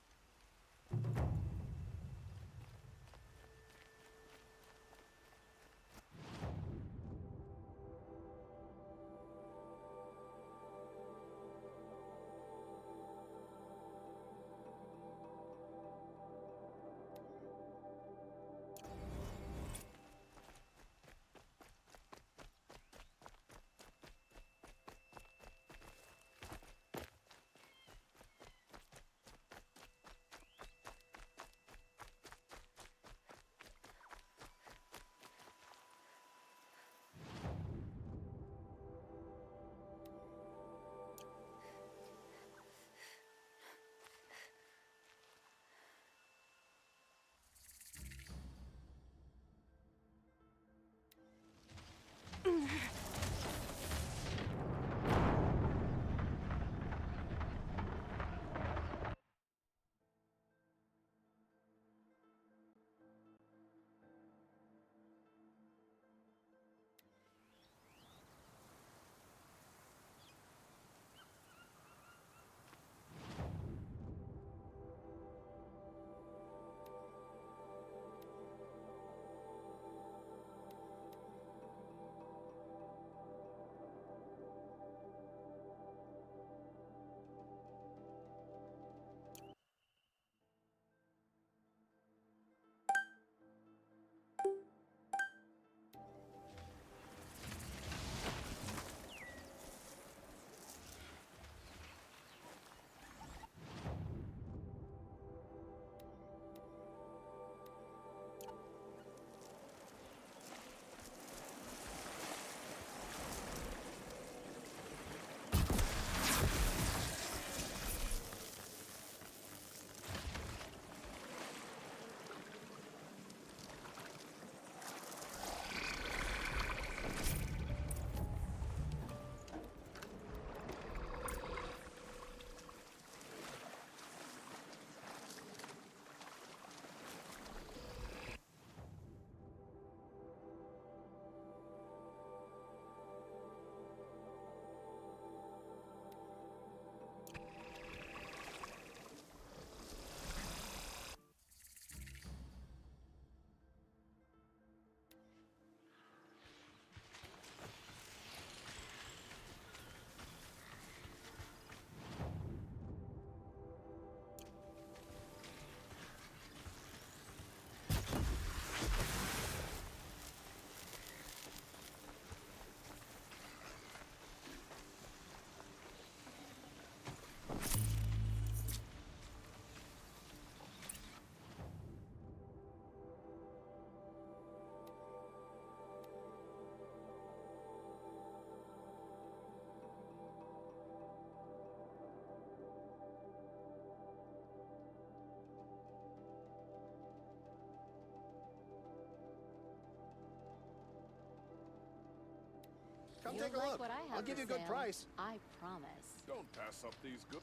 Come You'll take a like look. what I have I'll give for you a good sale. price. I promise. Don't pass up these good...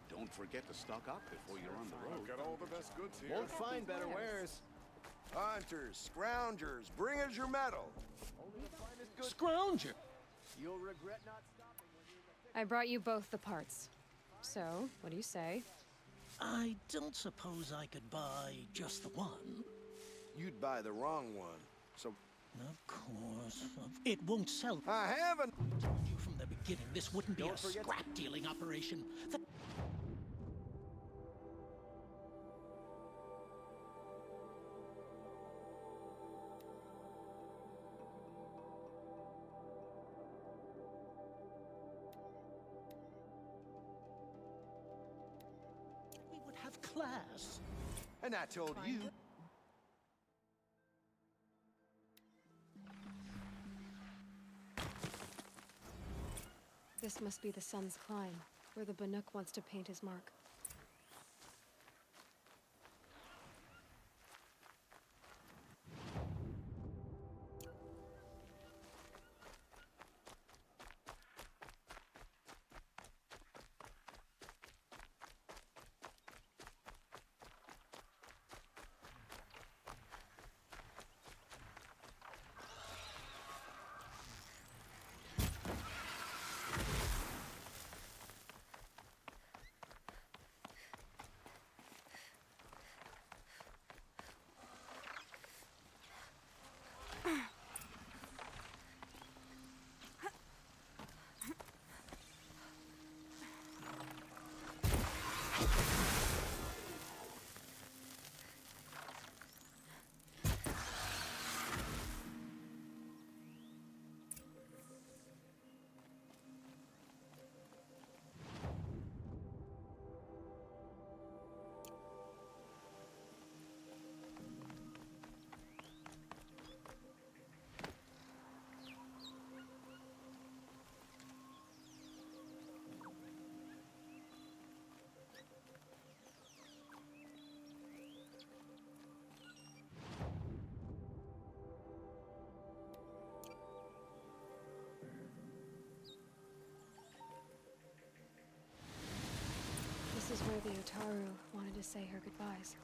Don't forget to stock up before you're on the road. I've got all the best goods here. Won't find better wares. Hunters, scroungers, bring us your metal. Only the finest goods. Scrounger! You'll regret not stopping when you're in the I brought you both the parts. So, what do you say? I don't suppose I could buy just the one. You'd buy the wrong one. So... Of course. It won't sell. I haven't. I told you from the beginning this wouldn't be Don't a forget scrap-dealing operation. We would have class. And I told you. This must be the sun's climb, where the Banuk wants to paint his mark. This is where the Otaru wanted to say her goodbyes.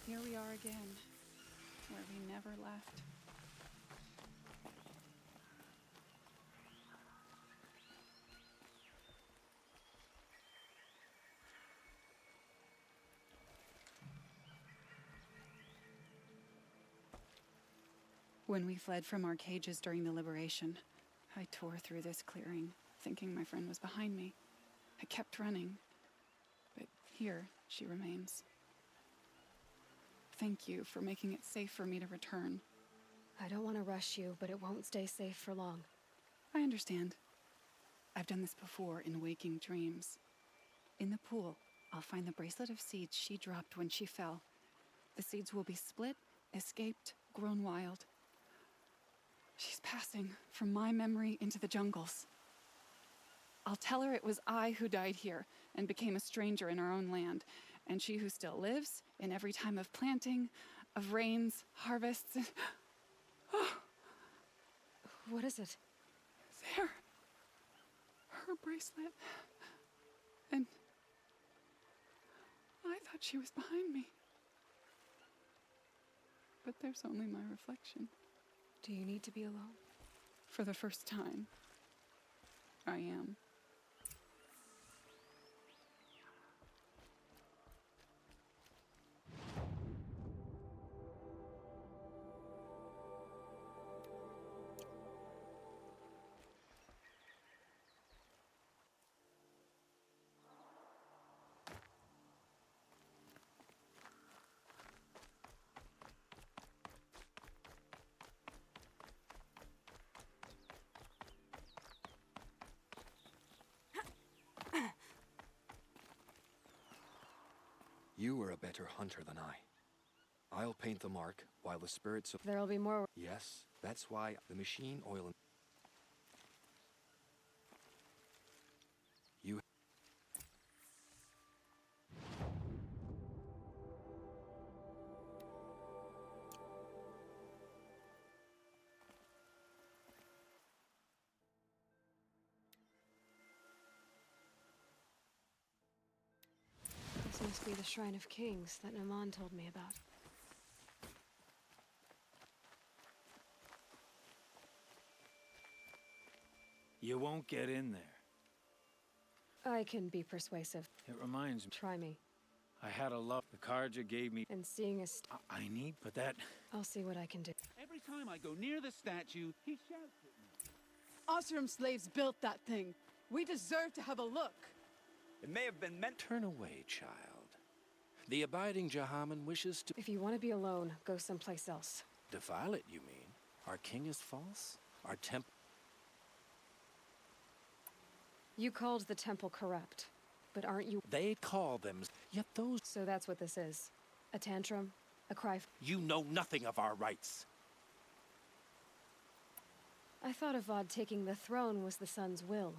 Here we are again, where we never left. When we fled from our cages during the liberation, I tore through this clearing, thinking my friend was behind me. I kept running, but here she remains. Thank you for making it safe for me to return. I don't want to rush you, but it won't stay safe for long. I understand. I've done this before in waking dreams. In the pool, I'll find the bracelet of seeds she dropped when she fell. The seeds will be split, escaped, grown wild. She's passing from my memory into the jungles. I'll tell her it was I who died here and became a stranger in our own land, and she who still lives in every time of planting, of rains, harvests, and... Oh. What is it? There. Her bracelet. And... I thought she was behind me. But there's only my reflection. Do you need to be alone? For the first time, I am. You were a better hunter than I. I'll paint the mark while the spirits of... There'll be more. Yes, that's why the machine oil... You... This must be the Shrine of Kings that Naman told me about. You won't get in there. I can be persuasive. It reminds me. Try me. I had a love the Karja gave me. And seeing a I need, but that... I'll see what I can do. Every time I go near the statue, he shouts at me. Oseram slaves built that thing. We deserve to have a look. It may have been meant... Turn away, child. The abiding Jahaman wishes to... If you want to be alone, go someplace else. Defile it, you mean? Our king is false? Our temple... You called the temple corrupt, but aren't you... They call them... Yet those... So that's what this is. A tantrum? A cry... You know nothing of our rights. I thought Avad taking the throne was the son's will.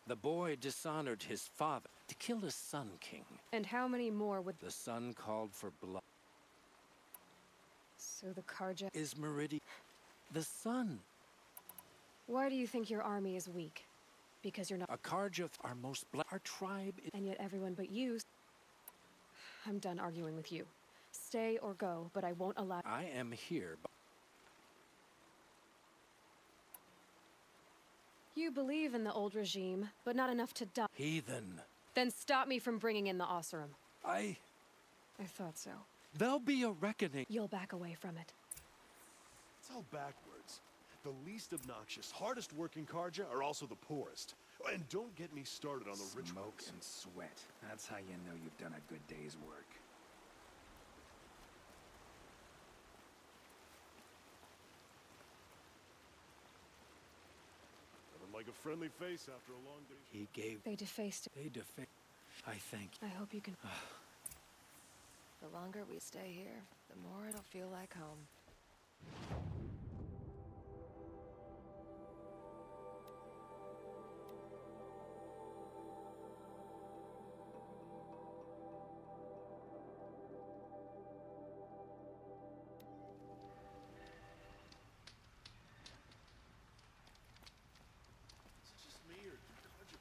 The boy dishonored his father to kill his son, king. And how many more would... The son called for blood. So the Karja... Is Meridian... The son. Why do you think your army is weak? Because you're not... A Karja, our most black... Our tribe is... And yet everyone but you... I'm done arguing with you. Stay or go, but I won't allow... I am here, but... You believe in the old regime, but not enough to die. Heathen. Then stop me from bringing in the Oseram. I thought so. There'll be a reckoning. You'll back away from it. It's all backwards. The least obnoxious, hardest working Karja are also the poorest. And don't get me started on the rituals. Smoke and sweat. That's how you know you've done a good day's work. Nothing like a friendly face after a long day. He gave... They defaced it. They defaced... I thank you. I hope you can... The longer we stay here, the more it'll feel like home. Is it just me or did Karja...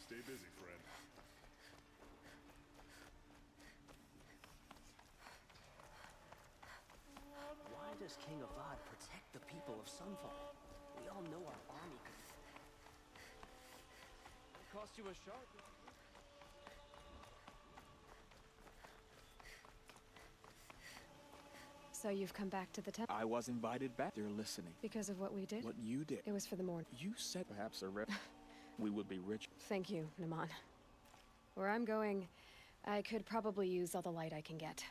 Stay busy, friend. Why does King Avad protect the people of Sunfall? We all know our army could... It cost you a shot. So you've come back to the temple? I was invited back. They're listening. Because of what we did? What you did. It was for the morning. You said perhaps we would be rich. Thank you, Naman. Where I'm going, I could probably use all the light I can get.